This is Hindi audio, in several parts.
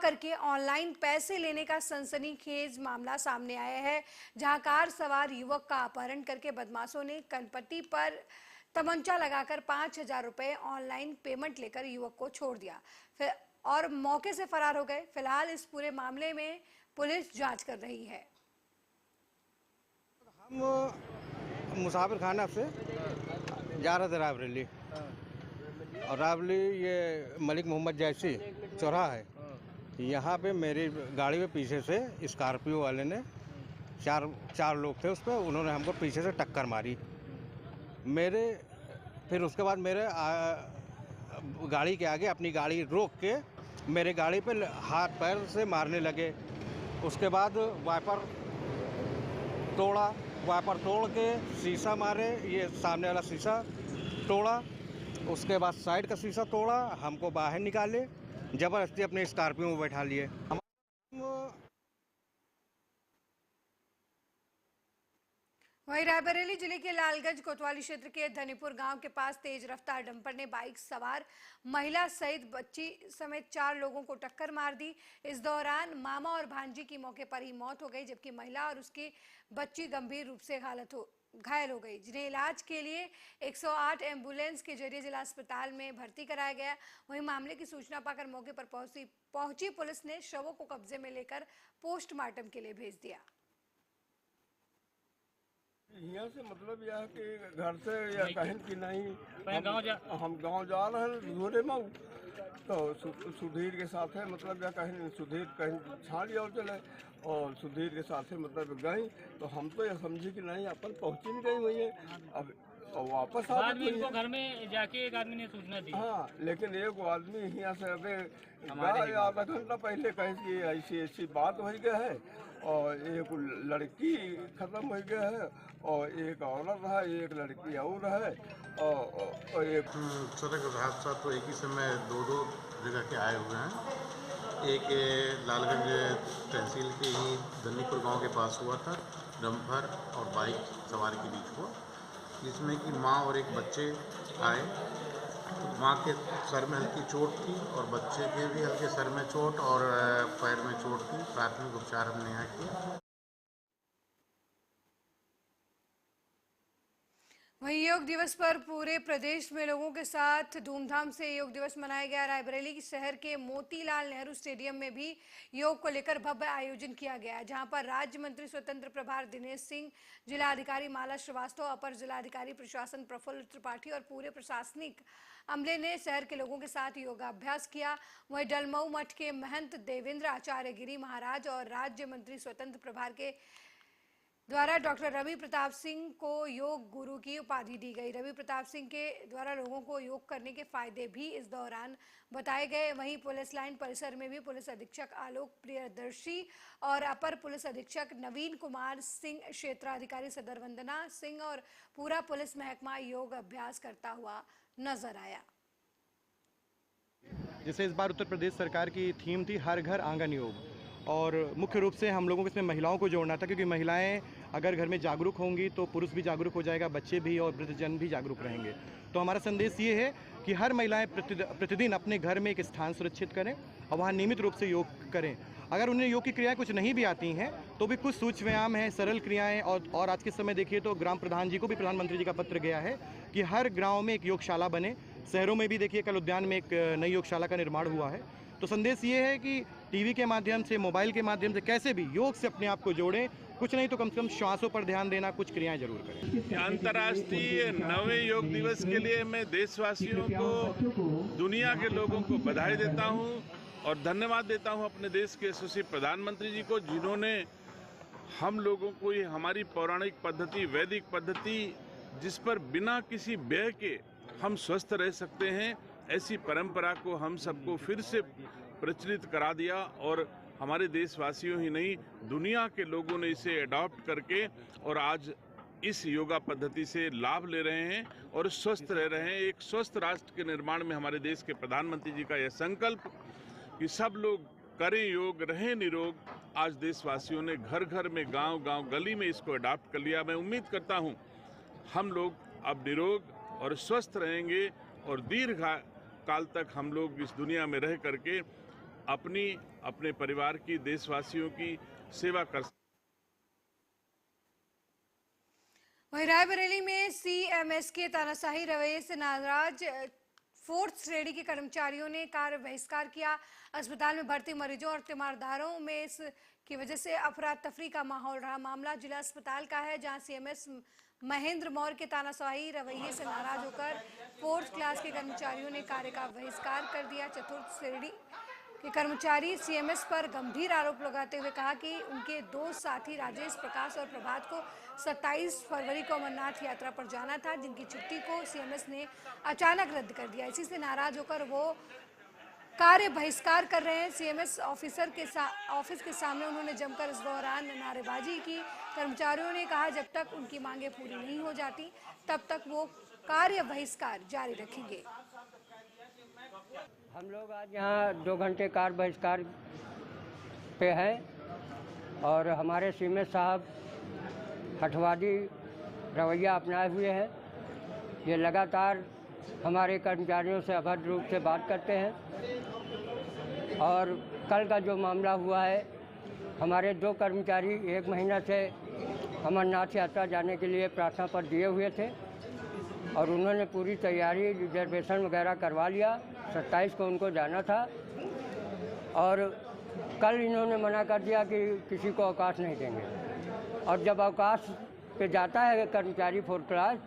करके ऑनलाइन पैसे लेने का सनसनीखेज मामला सामने आया है, जहां कार सवार युवक का अपहरण करके बदमाशों ने कनपट्टी पर तमंचा लगाकर 5,000 रुपए ऑनलाइन पेमेंट लेकर युवक को छोड़ दिया फिर और मौके से फरार हो गए। फिलहाल इस पूरे मामले में पुलिस जांच कर रही है। हम मुसाफिर खाना से जा रहे थे रायबरेली, और रायबरेली ये मलिक मोहम्मद जैसी चौराहा है, यहाँ पे मेरी गाड़ी में पीछे से स्कॉर्पियो वाले ने चार लोग थे उस पर, उन्होंने हमको पीछे से टक्कर मारी। फिर उसके बाद मेरे गाड़ी के आगे अपनी गाड़ी रोक के मेरे गाड़ी पे हाथ पैर से मारने लगे। उसके बाद वाइपर तोड़ के शीशा मारे, ये सामने वाला शीशा तोड़ा। उसके बाद साइड का शीशा तोड़ा, हमको बाहर निकाले, ज़बरदस्ती अपने स्कॉर्पियो में बैठा लिए। वहीं रायबरेली जिले के लालगंज कोतवाली क्षेत्र के धनीपुर गांव के पास तेज रफ्तार डंपर ने बाइक सवार महिला सहित बच्ची समेत 4 लोगों को टक्कर मार दी। इस दौरान मामा और भांजी की मौके पर ही मौत हो गई, जबकि महिला और उसकी बच्ची गंभीर रूप से घायल हो गई, जिन्हें इलाज के लिए 108 एम्बुलेंस के जरिए जिला अस्पताल में भर्ती कराया गया। वहीं मामले की सूचना पाकर मौके पर पहुंची पुलिस ने शवों को कब्जे में लेकर पोस्टमार्टम के लिए भेज दिया। यहाँ से मतलब यह कि घर से या कहीं की नहीं, हम गाँव जा रहे हैं घोड़े में, तो सुधीर के साथ है मतलब या कहीं सुधीर कहीं छाड़ और चले, और सुधीर के साथ है मतलब गई, तो हम तो यह समझे कि नहीं अपन पहुँची नहीं गई हुई है। अब और वापस आ इनको घर में जाके एक आदमी ने सूचना दी। हाँ, लेकिन एक आदमी यहाँ से अबे आधा घंटा पहले कहे कि ऐसी ऐसी बात हो गया है, और एक लड़की खत्म हो गया है, और एक औरत है, एक लड़की और है, और एक सड़क हादसा तो एक ही समय दो जगह के आए हुए हैं। एक लालगंज तहसील के ही धनीपुर गांव के पास हुआ था, डंपर और बाइक सवारी के बीच हुआ, जिसमें कि माँ और एक बच्चे आए। तो माँ के सर में हल्की चोट थी और बच्चे के भी हल्के सर में चोट और पैर में चोट थी। प्राथमिक उपचार हमने यहाँ किया। वहीं योग दिवस पर पूरे प्रदेश में लोगों के साथ धूमधाम से योग दिवस मनाया गया। रायबरेली शहर के मोतीलाल नेहरू स्टेडियम में भी योग को लेकर भव्य आयोजन किया गया, जहां पर राज्य मंत्री स्वतंत्र प्रभार दिनेश सिंह, जिलाधिकारी माला श्रीवास्तव, अपर जिलाधिकारी प्रशासन प्रफुल्ल त्रिपाठी और पूरे प्रशासनिक अमले ने शहर के लोगों के साथ योगाभ्यास किया। वहीं डलमऊ मठ के महंत देवेंद्र आचार्य गिरी महाराज और राज्य मंत्री स्वतंत्र प्रभार के द्वारा डॉक्टर रवि प्रताप सिंह को योग गुरु की उपाधि दी गई। रवि प्रताप सिंह के द्वारा लोगों को योग करने के फायदे भी इस दौरान बताए गए। वहीं पुलिस लाइन परिसर में भी पुलिस अधीक्षक आलोक प्रियदर्शी और अपर पुलिस अधीक्षक नवीन कुमार सिंह, क्षेत्राधिकारी सदर वंदना सिंह और पूरा पुलिस महकमा योग अभ्यास करता हुआ नजर आया। जैसे इस बार उत्तर प्रदेश सरकार की थीम थी हर घर आंगन योग, और मुख्य रूप से हम लोगों को इसमें महिलाओं को जोड़ना था, क्योंकि महिलाएं अगर घर में जागरूक होंगी तो पुरुष भी जागरूक हो जाएगा, बच्चे भी और वृद्धजन भी जागरूक रहेंगे। तो हमारा संदेश ये है कि हर महिलाएं प्रतिदिन अपने घर में एक स्थान सुरक्षित करें और वहाँ नियमित रूप से योग करें। अगर उन्हें योग की क्रियाएं कुछ नहीं भी आती हैं तो भी कुछ सूक्ष्म व्यायाम हैं, सरल क्रियाएं, और आज के समय देखिए तो ग्राम प्रधान जी को भी प्रधानमंत्री जी का पत्र गया है कि हर गाँव में एक योगशाला बने। शहरों में भी देखिए कल उद्यान में एक नई योगशाला का निर्माण हुआ है। तो संदेश ये है कि टीवी के माध्यम से, मोबाइल के माध्यम से कैसे भी योग से अपने आप को जोड़ें, कुछ नहीं तो कम से कम श्वासों पर ध्यान देना, कुछ क्रियाएं जरूर करें। अंतर्राष्ट्रीय 9वें योग दिवस के लिए मैं देशवासियों को, दुनिया के लोगों को बधाई देता हूं और धन्यवाद देता हूं अपने देश के यशस्वी प्रधानमंत्री जी को, जिन्होंने हम लोगों को ये हमारी पौराणिक पद्धति, वैदिक पद्धति, जिस पर बिना किसी व्यय के हम स्वस्थ रह सकते हैं, ऐसी परंपरा को हम सबको फिर से प्रचलित करा दिया। और हमारे देशवासियों ही नहीं, दुनिया के लोगों ने इसे अडॉप्ट करके और आज इस योगा पद्धति से लाभ ले रहे हैं और स्वस्थ रह रहे हैं। एक स्वस्थ राष्ट्र के निर्माण में हमारे देश के प्रधानमंत्री जी का यह संकल्प कि सब लोग करें योग, रहें निरोग, आज देशवासियों ने घर घर में, गांव गांव, गली में इसको अडॉप्ट कर लिया। मैं उम्मीद करता हूं हम लोग अब निरोग और स्वस्थ रहेंगे और दीर्घ काल तक हम लोग इस दुनिया में रह करके अपनी, अपने परिवार की, देशवासियों की सेवा कर। वहीं रायबरेली में सीएमएस के तानाशाही रवैये से नाराज 4th श्रेणी के कर्मचारियों ने कार्य बहिष्कार किया। अस्पताल में भर्ती मरीजों और तीमारदारों में इसकी वजह से अफरा तफरी का माहौल रहा। मामला जिला अस्पताल का है, जहां सीएमएस महेंद्र मौर्य के तानाशाही रवैये से नाराज होकर 4th क्लास के कर्मचारियों ने कार्य का बहिष्कार कर दिया। 4th श्रेणी के कर्मचारी सीएमएस पर गंभीर आरोप लगाते हुए कहा कि उनके 2 साथी राजेश, प्रकाश और प्रभात को 27 फरवरी को अमरनाथ यात्रा पर जाना था, जिनकी छुट्टी को सीएमएस ने अचानक रद्द कर दिया। इसी से नाराज होकर वो कार्य बहिष्कार कर रहे हैं। सीएमएस ऑफिसर के ऑफिस के सामने उन्होंने जमकर इस दौरान नारेबाजी की। कर्मचारियों ने कहा जब तक उनकी मांगें पूरी नहीं हो जाती तब तक वो कार्य बहिष्कार जारी रखेंगे। हम लोग आज यहाँ 2 घंटे कार्य बहिष्कार पे हैं और हमारे सीएमएस साहब हठवादी रवैया अपनाए हुए हैं। ये लगातार हमारे कर्मचारियों से अभद्र रूप से बात करते हैं और कल का जो मामला हुआ है, हमारे 2 कर्मचारी 1 महीना से अमरनाथ यात्रा जाने के लिए प्रार्थना पत्र दिए हुए थे और उन्होंने पूरी तैयारी, रिजर्वेशन वगैरह करवा लिया। 27 को उनको जाना था और कल इन्होंने मना कर दिया कि किसी को अवकाश नहीं देंगे। और जब अवकाश पे जाता है कर्मचारी 4th क्लास,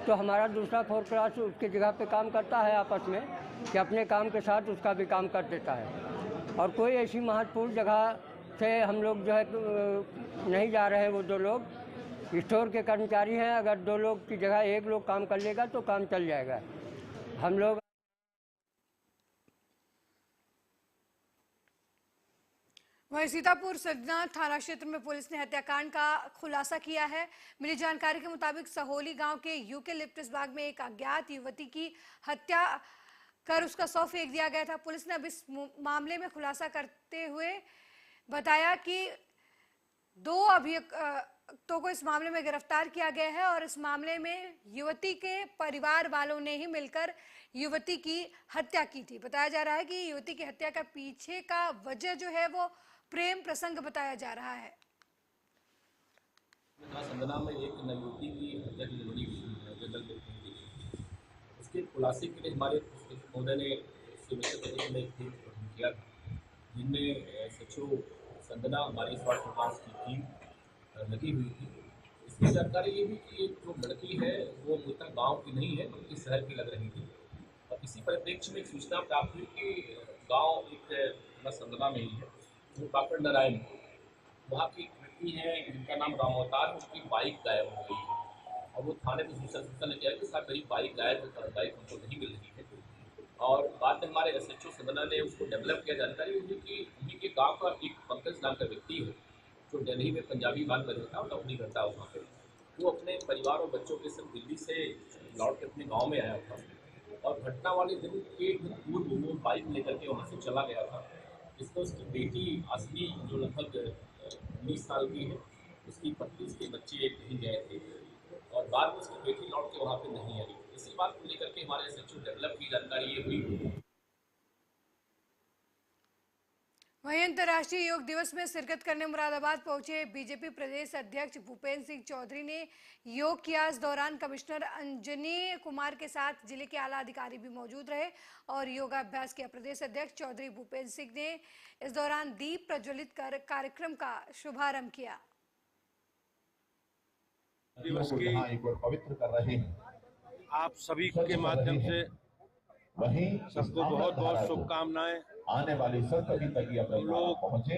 तो हमारा दूसरा 4th क्लास उसकी जगह पे काम करता है आपस में कि अपने काम के साथ उसका भी काम कर देता है। और कोई ऐसी महत्वपूर्ण जगह से हम लोग जो है नहीं जा रहे हैं। वो 2 लोग स्टोर के कर्मचारी हैं, अगर 2 लोग की जगह 1 लोग काम कर लेगा तो काम चल जाएगा। हम लोग वहीं सीतापुर सजना थाना क्षेत्र में पुलिस ने हत्याकांड का खुलासा किया है। मिली जानकारी के मुताबिक सहोली गांव के यूकेलिप्टस बाग में एक अज्ञात युवती की हत्या कर उसका शव फेंक दिया गया था। पुलिस ने अब इस मामले में खुलासा करते हुए बताया कि 2 अभियुक्तों को इस मामले में गिरफ्तार किया गया है और इस मामले में युवती के परिवार वालों ने ही मिलकर युवती की हत्या की थी। बताया जा रहा है कि युवती की हत्या का पीछे का वजह जो है वो प्रेम प्रसंग बताया जा रहा है। संदना में एक युवती की हत्या की बड़ी जंगल में हुई। उसके खुलासे के लिए हमारे महोदय ने में एक टीम गठन किया था, जिनमें सचो संदना हमारी स्वास्थ्य विभाग की टीम लगी हुई थी। इसकी जानकारी ये भी कि एक जो लड़की है वो मृतक गाँव की नहीं है बल्कि शहर की लग रही थी। और इसी परिप्रेक्ष्य में एक सूचना प्राप्त हुई कि गाँव एक संदना में ही है, वो काकड़ नारायण, वहाँ की व्यक्ति है जिनका नाम राम अवतार, उसकी बाइक गायब हो गई है। और वो थाने में सूचना ने किया कि साहब मेरी बाइक गायब है, बाइक हमको नहीं मिल रही है। और बाद में हमारे SHO संदना ने उसको डेवलप किया। जानकारी हुई कि उन्हीं के गाँव का एक पंकज नाम का व्यक्ति है जो दिल्ली में पंजाबी बात कर रहा था, नौकरी करता है वहाँ पे। वो अपने परिवार और बच्चों के संग दिल्ली से लौट के अपने गाँव में आया था और घटना वाले दिन के पूर्व वो बाइक लेकर के वहाँ से चला गया था। इसमें उसकी बेटी असली जो लगभग 19 साल की है, उसकी पत्नी, उसके बच्चे कहीं गए थे और बाद में उसकी बेटी लौट के वहाँ पे नहीं आई। इसी बात को लेकर के हमारे SHO डेवलप की जानकारी ये हुई। वहीं अंतर्राष्ट्रीय योग दिवस में शिरकत करने मुरादाबाद पहुंचे बीजेपी प्रदेश अध्यक्ष भूपेंद्र सिंह चौधरी ने योग किया। इस दौरान कमिश्नर अंजनी कुमार के साथ जिले के आला अधिकारी भी मौजूद रहे और योगाभ्यास किया। प्रदेश अध्यक्ष चौधरी भूपेंद्र सिंह ने इस दौरान दीप प्रज्वलित कर कार्यक्रम का शुभारंभ किया। दिवस की एक बार पवित्र कर रहे हैं। आप सभी के माध्यम से सबको बहुत बहुत शुभकामनाएं। आने वाली संतति तक हम लोग पहुंचे,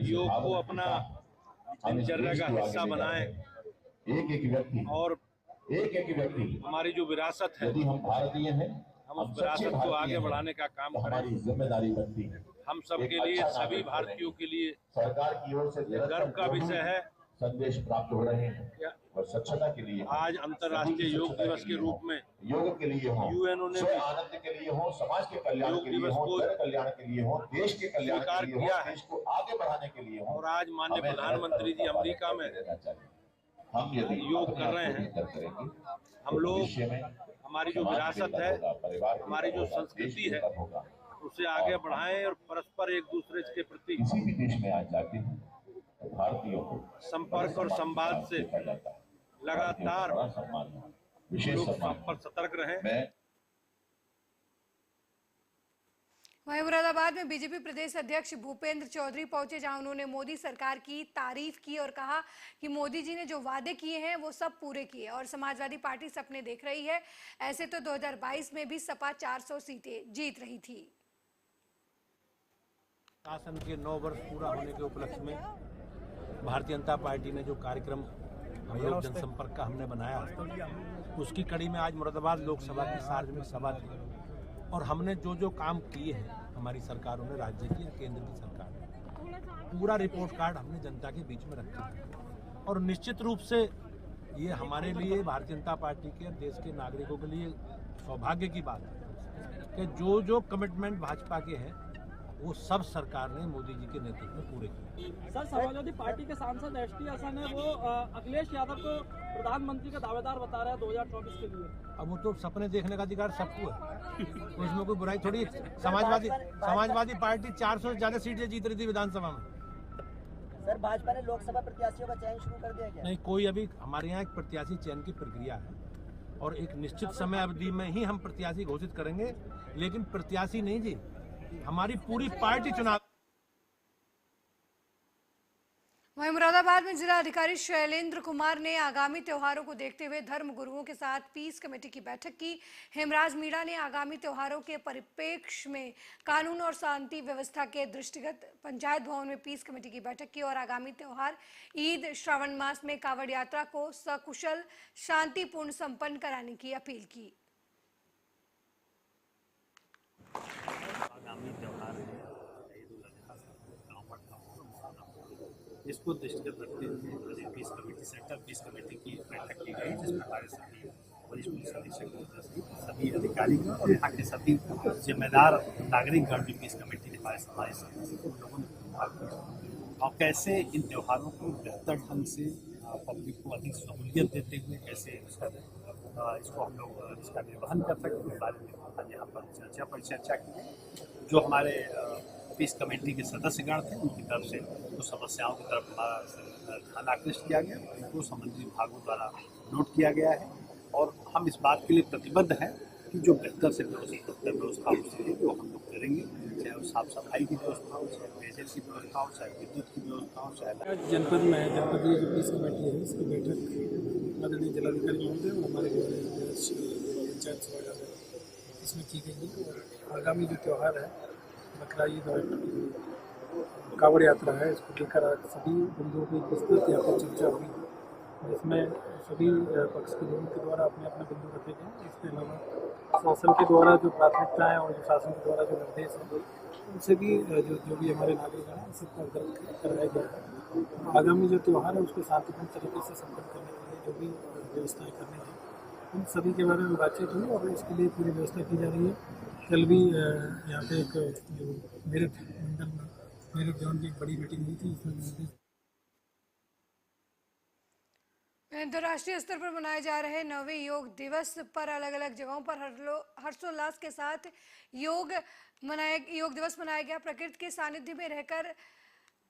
योग को अपना दिनचर्या का हिस्सा बनाएं। एक व्यक्ति और एक व्यक्ति हमारी जो विरासत है, यदि हम भारतीय हैं, हम उस विरासत को आगे बढ़ाने का काम करें। हमारी जिम्मेदारी बनती है। हम सबके लिए, सभी भारतीयों के लिए सरकार की ओर से गर्व का विषय है। संदेश प्राप्त हो रहे हैं और स्वच्छता के लिए आज अंतर्राष्ट्रीय योग दिवस के रूप में योग के लिए हो, यूएनओ ने आनंद के लिए हो, समाज के कल्याण के लिए हो, जन कल्याण के लिए हो, देश के कल्याण के लिए हो, देश को आगे बढ़ाने के लिए हो। और आज माननीय प्रधानमंत्री जी अमेरिका में हम यदि योग कर रहे हैं, हम लोग हमारी जो विरासत है, हमारी जो संस्कृति है, उसे आगे बढ़ाएं और परस्पर एक दूसरे के प्रति किसी भी देश में आज जाते हैं तो भारतीयों को संपर्क और संवाद से लगातार विशेष पर सतर्क रहें। वहीं मुरादाबाद में बीजेपी प्रदेश अध्यक्ष भूपेंद्र चौधरी पहुंचे, जहां उन्होंने मोदी सरकार की तारीफ की और कहा कि मोदी जी ने जो वादे किए हैं वो सब पूरे किए और समाजवादी पार्टी सपने देख रही है। ऐसे तो 2022 में भी सपा 400 सीटें जीत रही थी। शासन के 9 वर्ष पूरा होने के उपलक्ष्य में भारतीय जनता पार्टी ने जो कार्यक्रम हम लोग जनसंपर्क का हमने बनाया, उसकी कड़ी में आज मुरादाबाद लोकसभा की सार्वजनिक सभा थी और हमने जो जो काम किए हैं हमारी सरकारों ने, राज्य की और केंद्र की सरकार ने, पूरा रिपोर्ट कार्ड हमने जनता के बीच में रखा और निश्चित रूप से ये हमारे लिए, भारतीय जनता पार्टी के और देश के नागरिकों के लिए सौभाग्य की बात है कि जो जो कमिटमेंट भाजपा के हैं वो सब सरकार ने मोदी जी के नेतृत्व में पूरे किए। सर, समाजवादी पार्टी के सांसद एस.टी. हसन है, वो अखिलेश यादव को प्रधानमंत्री का दावेदार बता रहा है 2024 के लिए। अब वो तो सपने देखने का अधिकार सबको है, तो इसमें कोई बुराई थोड़ी। समाजवादी पार्टी 400 से ज्यादा सीटें जीत रही थी विधानसभा में। सर, भाजपा ने लोकसभा प्रत्याशियों का चयन शुरू कर दिया क्या? नहीं, कोई अभी हमारे यहाँ एक प्रत्याशी चयन की प्रक्रिया है और एक निश्चित समय अवधि में ही हम प्रत्याशी घोषित करेंगे, लेकिन प्रत्याशी नहीं जी, हमारी पूरी पार्टी चुनाव। वहीं मुरादाबाद में जिला अधिकारी शैलेंद्र कुमार ने आगामी त्योहारों को देखते हुए धर्म गुरुओं के साथ पीस कमेटी की बैठक की। हेमराज मीणा ने आगामी त्योहारों के परिप्रेक्ष्य में कानून और शांति व्यवस्था के दृष्टिगत पंचायत भवन में पीस कमेटी की बैठक की और आगामी त्योहार ईद श्रावण मास में कांवड़ यात्रा को सकुशल शांतिपूर्ण संपन्न कराने की अपील की। आगामी त्यौहार है ईद उल अजहा, कांवड़ का इसको दृष्टिगत रखते हुए peace committee central peace committee की बैठक की गई, जिसमें हमारे सभी वरिष्ठ पुलिस अधीक्षक, सभी अधिकारी और यहाँ के सभी जिम्मेदार नागरिकगण भी पीस कमेटी के हमारे सदस्य लोगों ने भाग लिया और कैसे इन त्योहारों को बेहतर ढंग से पब्लिक को अधिक सहूलियत देते हुए कैसे इसको हम लोग इसका निर्वहन कर सकते हैं, बारे में यहाँ पर चर्चा पर चर्चा की। जो हमारे पीस कमेटी के सदस्यगण थे उनकी तरफ से कुछ समस्याओं की तरफ हमारा ध्यान आकृष्ट किया गया, उनको संबंधित विभागों द्वारा नोट किया गया है और हम इस बात के लिए प्रतिबद्ध हैं कि जो बेहतर से व्यवस्था हो सके वो हम लोग करेंगे, चाहे वो साफ सफाई की व्यवस्था हो, चाहे पेयजल की व्यवस्था हो, चाहे विद्युत की व्यवस्था हो, चाहे जनपद में जनपदीय जो पीस कमेटी है इसकी बैठक आदरणीय जिलाधिकारी महोदय और हमारे पंचायत सभागार इसमें की गई है और आगामी जो त्यौहार है बकरा ईद और कांवड़ यात्रा है, इसको लेकर सभी बिंदुओं की विस्तृत यहाँ पर चर्चा हुई है, जिसमें सभी पक्ष के लोगों के द्वारा अपने अपने बिंदु रखे गए। इसके अलावा शासन के द्वारा जो प्राथमिकताएँ और जो शासन के द्वारा जो निर्देश हैं उनसे भी जो भी हमारे नागरिक हैं सबको अवगत कराया गया है। आगामी जो त्यौहार है उसको शांतिपूर्ण तरीके से संपन्न करने के लिए जो भी व्यवस्थाएँ करनी है उन सभी के बारे में बातचीत हुई और इसके लिए पूरी व्यवस्था की जा रही है। कल भी यहाँ पे एक जो मेरठ मंडल में मेरठ जोन की एक बड़ी मीटिंग हुई थी, इसमें अंतर्राष्ट्रीय स्तर पर मनाए जा रहे 9वें योग दिवस पर अलग अलग जगहों पर हर्षोल्लास के साथ योग दिवस मनाया गया। प्रकृति के सानिध्य में रहकर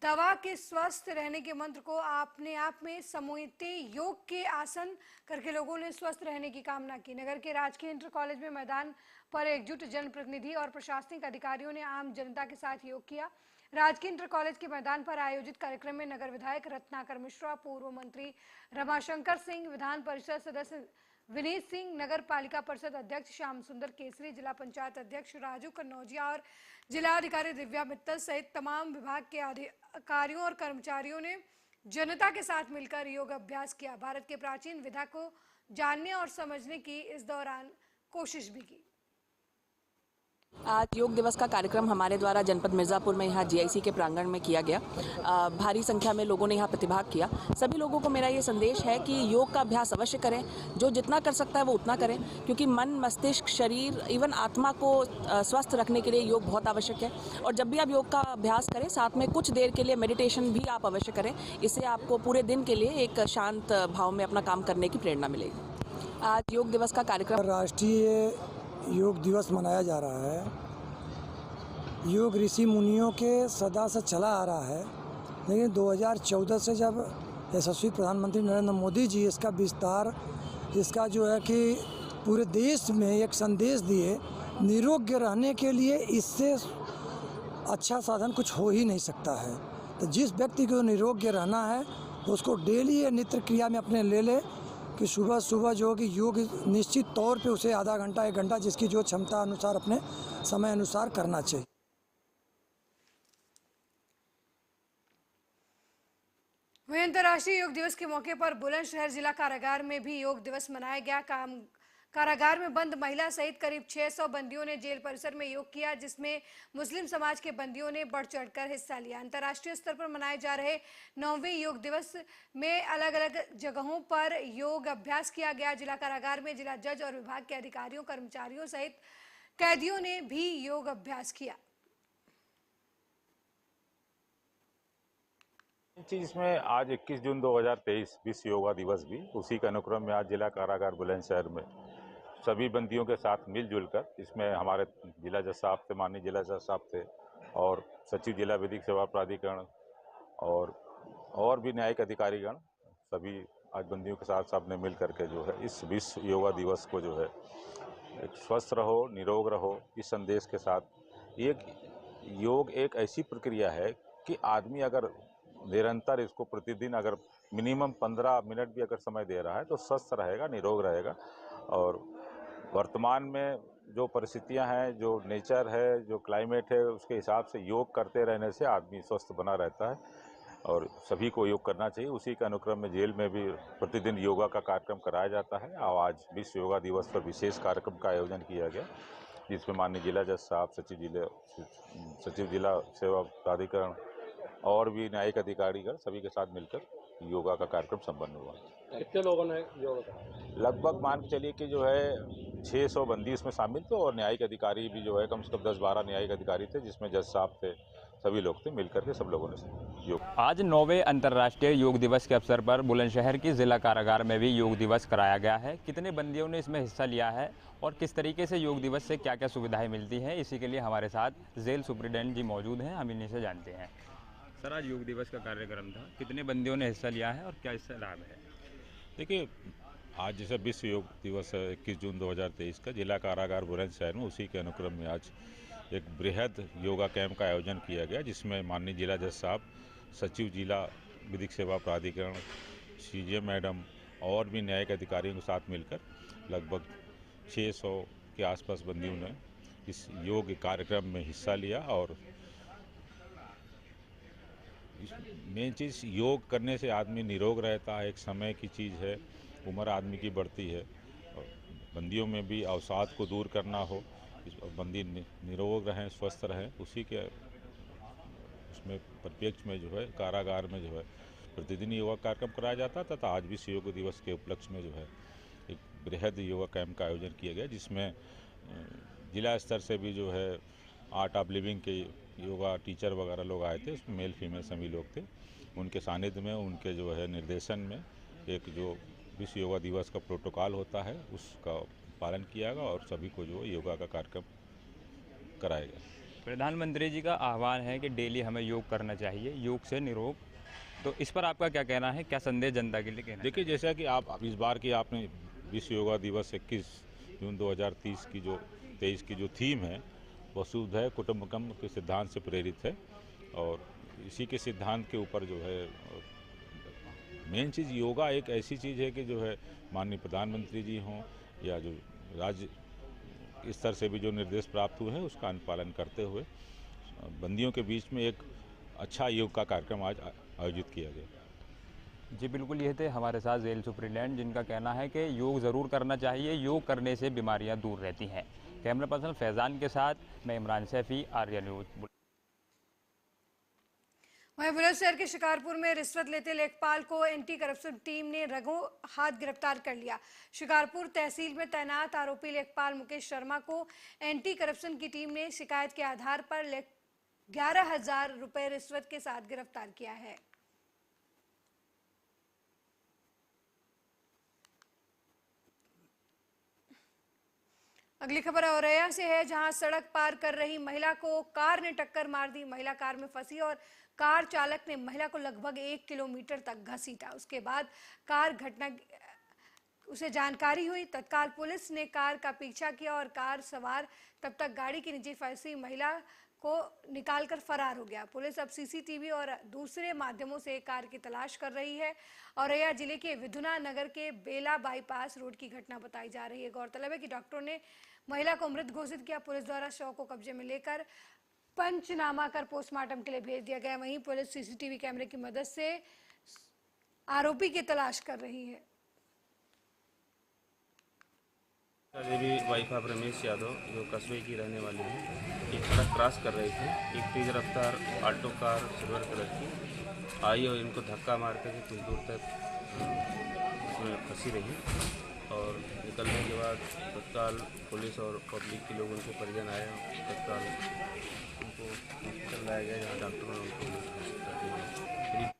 दवा के स्वस्थ रहने के मंत्र को अपने आप में समूहते योग के आसन करके लोगों ने स्वस्थ रहने की कामना की। नगर के राजकीय इंटर कॉलेज में मैदान पर एकजुट जनप्रतिनिधि और प्रशासनिक अधिकारियों ने आम जनता के साथ योग किया। राजकीय इंटर कॉलेज के मैदान पर आयोजित कार्यक्रम में नगर विधायक रत्नाकर मिश्रा, पूर्व मंत्री रमाशंकर सिंह, विधान परिषद सदस्य विनीत सिंह, नगर पालिका परिषद अध्यक्ष श्याम सुंदर केसरी, जिला पंचायत अध्यक्ष राजू कन्नौजिया और जिला अधिकारी दिव्या मित्तल सहित तमाम विभाग के अधिकारियों और कर्मचारियों ने जनता के साथ मिलकर योग अभ्यास किया। भारत के प्राचीन विधा को जानने और समझने की इस दौरान कोशिश भी की। आज योग दिवस का कार्यक्रम हमारे द्वारा जनपद मिर्ज़ापुर में यहाँ जीआईसी के प्रांगण में किया गया। भारी संख्या में लोगों ने यहाँ प्रतिभाग किया। सभी लोगों को मेरा ये संदेश है कि योग का अभ्यास अवश्य करें, जो जितना कर सकता है वो उतना करें, क्योंकि मन, मस्तिष्क, शरीर, इवन आत्मा को स्वस्थ रखने के लिए योग बहुत आवश्यक है। और जब भी आप योग का अभ्यास करें, साथ में कुछ देर के लिए मेडिटेशन भी आप अवश्य करें। इससे आपको पूरे दिन के लिए एक शांत भाव में अपना काम करने की प्रेरणा मिलेगी। आज योग दिवस का कार्यक्रम राष्ट्रीय योग दिवस मनाया जा रहा है। योग ऋषि मुनियों के सदा से चला आ रहा है, लेकिन 2014 से जब यशस्वी प्रधानमंत्री नरेंद्र मोदी जी इसका विस्तार, इसका जो है कि पूरे देश में एक संदेश दिए, निरोग्य रहने के लिए इससे अच्छा साधन कुछ हो ही नहीं सकता है। तो जिस व्यक्ति को निरोग्य रहना है उसको डेली ये नित्य क्रिया में अपने ले ले कि सुबह सुबह जो कि योग निश्चित तौर पे उसे आधा घंटा 1 घंटा जिसकी जो क्षमता अनुसार अपने समय अनुसार करना चाहिए। वहीं अंतर्राष्ट्रीय योग दिवस के मौके पर बुलंदशहर जिला कारागार में भी योग दिवस मनाया गया। कारागार में बंद महिला सहित करीब 600 बंदियों ने जेल परिसर में योग किया, जिसमें मुस्लिम समाज के बंदियों ने बढ़ चढ़कर हिस्सा लिया। अंतर्राष्ट्रीय स्तर पर मनाए जा रहे 9वें योग दिवस में अलग अलग जगहों पर योग अभ्यास किया गया। जिला कारागार में जिला जज और विभाग के अधिकारियों, कर्मचारियों सहित कैदियों ने भी योग अभ्यास किया। चीज इसमें आज 21 जून 2023 विश्व योगा दिवस भी, उसी के अनुक्रम में आज जिला कारागार बुलंदशहर में सभी बंदियों के साथ मिलजुल कर, इसमें हमारे जिला जज साहब थे, माननीय जिला जज साहब थे और सचिव जिला विधिक सेवा प्राधिकरण और भी न्यायिक अधिकारीगण, सभी आज बंदियों के साथ सबने मिल करके जो है इस विश्व योगा दिवस को जो है एक स्वस्थ रहो, निरोग रहो, इस संदेश के साथ। योग एक ऐसी प्रक्रिया है कि आदमी अगर निरंतर इसको प्रतिदिन अगर मिनिमम 15 मिनट भी अगर समय दे रहा है तो स्वस्थ रहेगा, निरोग रहेगा। और वर्तमान में जो परिस्थितियां हैं, जो नेचर है, जो क्लाइमेट है, उसके हिसाब से योग करते रहने से आदमी स्वस्थ बना रहता है और सभी को योग करना चाहिए। उसी के अनुक्रम में जेल में भी प्रतिदिन योगा का कार्यक्रम कराया जाता है और आज विश्व योगा दिवस पर विशेष कार्यक्रम का आयोजन किया गया, जिसमें माननीय जिला जज साहब, सचिव जिला सेवा प्राधिकरण और भी न्यायिक अधिकारीगण सभी के साथ मिलकर योगा का कार्यक्रम संपन्न हुआ। कितने लोगों ने योगा करा? लगभग मान के चलिए कि जो है 600 बंदी इसमें शामिल थे और न्यायिक अधिकारी भी जो है कम से कम 10-12 न्यायिक अधिकारी थे, जिसमें जज साहब थे, सभी लोग थे, मिलकर के सब लोगों ने योग। आज 9वें अंतर्राष्ट्रीय योग दिवस के अवसर पर बुलंदशहर की जिला कारागार में भी योग दिवस कराया गया है। कितने बंदियों ने इसमें हिस्सा लिया है और किस तरीके से योग दिवस से क्या क्या सुविधाएं मिलती हैं, इसी के लिए हमारे साथ जेल सुप्रिटेंडेंट जी मौजूद हैं, हम इन्हीं से जानते हैं। सर, आज योग दिवस का कार्यक्रम था, कितने बंदियों ने हिस्सा लिया है और क्या इससे लाभ है? देखिए, आज जैसे विश्व योग दिवस है 21 जून 2023 का, जिला कारागार बुलंदशहर में उसी के अनुक्रम में आज एक बृहद योगा कैंप का आयोजन किया गया, जिसमें माननीय जिला जज साहब, सचिव जिला विधिक सेवा प्राधिकरण, CJ मैडम और भी न्यायिक अधिकारियों के साथ मिलकर लगभग 600 के आसपास बंदियों ने इस योग कार्यक्रम में हिस्सा लिया। और मेन चीज़, योग करने से आदमी निरोग रहता है, एक समय की चीज़ है, उम्र आदमी की बढ़ती है। बंदियों में भी अवसाद को दूर करना हो, बंदी निरोग रहें, स्वस्थ रहें, उसी के उसमें परिप्रेक्ष्य में जो है कारागार में जो है प्रतिदिन योगा कार्यक्रम कराया जाता था। तो आज विश्व योग दिवस के उपलक्ष्य में जो है एक बृहद योगा कैंप का आयोजन किया गया, जिसमें जिला स्तर से भी जो है आर्ट ऑफ लिविंग के योगा टीचर वगैरह लोग आए थे, उसमें मेल फीमेल सभी लोग थे। उनके सानिध्य में, उनके जो है निर्देशन में एक जो विश्व योगा दिवस का प्रोटोकॉल होता है उसका पालन किया गया और सभी को जो योगा का कार्यक्रम कराएगा। प्रधानमंत्री जी का आह्वान है कि डेली हमें योग करना चाहिए, योग से निरोग, तो इस पर आपका क्या कहना है, क्या संदेश जनता के लिए कहना? देखिए, जैसा कि आप इस बार की आपने विश्व योगा दिवस 21 जून 2023 की जो थीम है, वसुधैव कुटुम्बकम के सिद्धांत से प्रेरित है और इसी के सिद्धांत के ऊपर जो है मेन चीज़ योगा एक ऐसी चीज़ है कि जो है माननीय प्रधानमंत्री जी हों या जो राज्य स्तर से भी जो निर्देश प्राप्त हुए हैं उसका अनुपालन करते हुए बंदियों के बीच में एक अच्छा योग का कार्यक्रम आज आयोजित किया गया। जी बिल्कुल, ये थे हमारे साथ जेल सुप्रिटेंडेंट, जिनका कहना है कि योग ज़रूर करना चाहिए, योग करने से बीमारियां दूर रहती हैं। कैमरा पर्सन फैज़ान के साथ मैं इमरान सैफी, आर्या न्यूज़। वहीं बुलंदशहर के शिकारपुर में रिश्वत लेते लेखपाल को एंटी करप्शन टीम ने रंगों हाथ गिरफ्तार कर लिया। शिकारपुर तहसील में तैनात आरोपी लेखपाल मुकेश शर्मा को एंटी करप्शन की टीम ने शिकायत के आधार पर 11,000 रुपए रिश्वत के साथ गिरफ्तार किया है। अगली खबर औरैया से है, जहां सड़क पार कर रही महिला को कार ने टक्कर मार दी। महिला कार में फंसी और कार चालक ने महिला को लगभग 1 किलोमीटर तक घसीटा। उसके बाद उसे जानकारी हुई। तत्काल पुलिस ने कार का पीछा किया और कार सवार तब तक गाड़ी के नीचे फंसी महिला को निकालकर फरार हो गया। पुलिस अब सीसीटीवी और दूसरे माध्यमों से कार की तलाश कर रही है। औरैया जिले के विधुना नगर के बेला बाईपास रोड की घटना बताई जा रही है। गौरतलब है कि डॉक्टरों ने महिला को मृत घोषित किया। पुलिस द्वारा शव को कब्जे में लेकर पंचनामा कर पोस्टमार्टम के लिए भेज दिया गया। वहीं पुलिस सीसीटीवी कैमरे की मदद से आरोपी की तलाश कर रही है। देवी वाइफ ऑफ रमेश यादव, जो कस्बे की रहने वाली है, एक सड़क क्रॉस कर रही थी। एक तेज रफ्तार ऑटो कार सिल्वर कलर की आई और इनको धक्का मार कर कुछ दूर तक उसमें फंसी रही और निकलने के बाद तत्काल पुलिस और पब्लिक के लोग उनके परिजन आए। तत्काल उनको हॉस्पिटल लाया गया, जहाँ डॉक्टरों ने उनको घोषित कर दिया।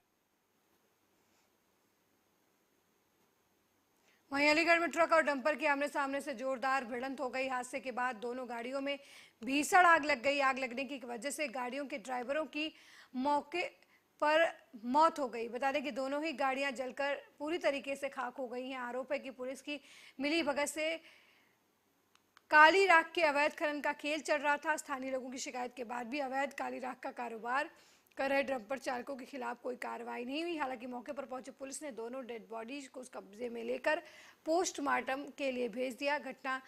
वहीं अलीगढ़ में ट्रक और डंपर की आमने सामने से जोरदार भिड़ंत हो गई। हादसे के बाद दोनों गाड़ियों में भीषण आग लग गई। आग लगने की वजह से गाड़ियों के ड्राइवरों की मौके पर मौत हो गई। बता दें कि दोनों ही गाड़ियां जलकर पूरी तरीके से खाक हो गई हैं। आरोप है कि पुलिस की मिली भगत से काली राख के अवैध खनन का खेल चल रहा था। स्थानीय लोगों की शिकायत के बाद भी अवैध काली राख का कारोबार कर रहे डंपर चालकों के खिलाफ कोई कार्रवाई नहीं हुई। हालांकि मौके पर पहुंचे पुलिस ने दोनों डेड बॉडीज को कब्जे में लेकर पोस्टमार्टम के लिए भेज दिया। घटना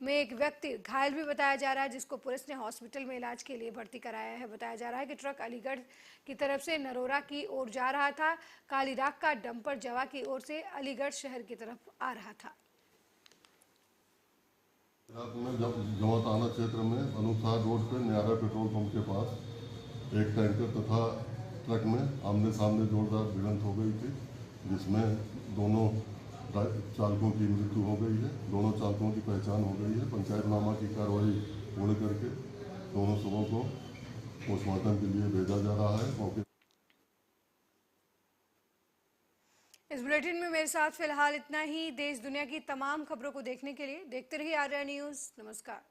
में एक व्यक्ति घायल भी बताया जा रहा है, जिसको पुलिस ने हॉस्पिटल में इलाज के लिए भर्ती कराया है। बताया जा रहा है कि ट्रक अलीगढ़ की तरफ से नरोरा की ओर जा रहा था। काली राख का डंपर जवा की ओर से अलीगढ़ शहर की तरफ आ रहा था। रात में जब जवा थाना क्षेत्र में अनुसार रोड पर न्यारा पेट्रोल पंप के पास एक टैंकर तथा ट्रक में आमने सामने जोरदार भिड़ंत हो गई थी, जिसमें दोनों चालकों की मृत्यु हो गई है। दोनों चालकों की पहचान हो गई है। पंचायतनामा की कार्रवाई पूर्ण करके दोनों शवों को पोस्टमार्टम के लिए भेजा जा रहा है। मौके इस बुलेटिन में मेरे साथ फिलहाल इतना ही। देश दुनिया की तमाम खबरों को देखने के लिए देखते रहिए आर्या न्यूज़। नमस्कार।